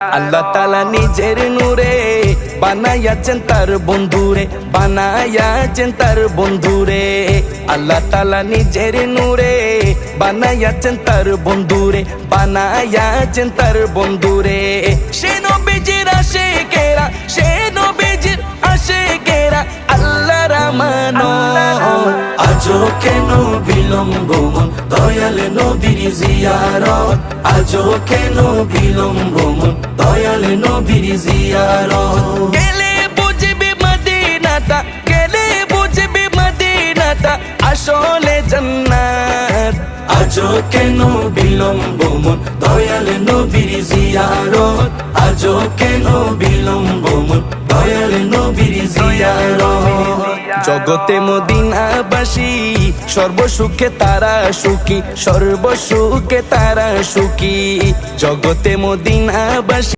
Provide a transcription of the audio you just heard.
আল্লাহ তাআলা নিজের নূরে বানায়াছেন তার বন্ধুরে, বানায়াছেন তার বন্ধুরে। আল্লাহ তাআলা নিজের নূরে বানায়াছেন তার বন্ধুরে, বানায়াছেন তার বন্ধুরে। সে নবীজির আশিকেরা, সে নবীজির আশিকেরা আল্লাহর আমানত। আজও কেন বিলম্ব মন দয়াল নবীর জিয়ারত, আজও কেন বিলম্ব মন দয়াল নবীর জিয়ারত। গেলে বুঝবি মদিনাটা, গেলে বুঝবি মদিনাটা আসলে জান্নাত। আজও কেন বিলম্ব মন দয়াল নবীর জিয়ারত, আজও কেন বিলম্ব মন দয়াল নবীর জিয়ারত। জগতে মদিনাবাসী সর্বসুখে তারা সুখী, সর্বসুখে তারা সুখী। জগতে মদিনাবাসী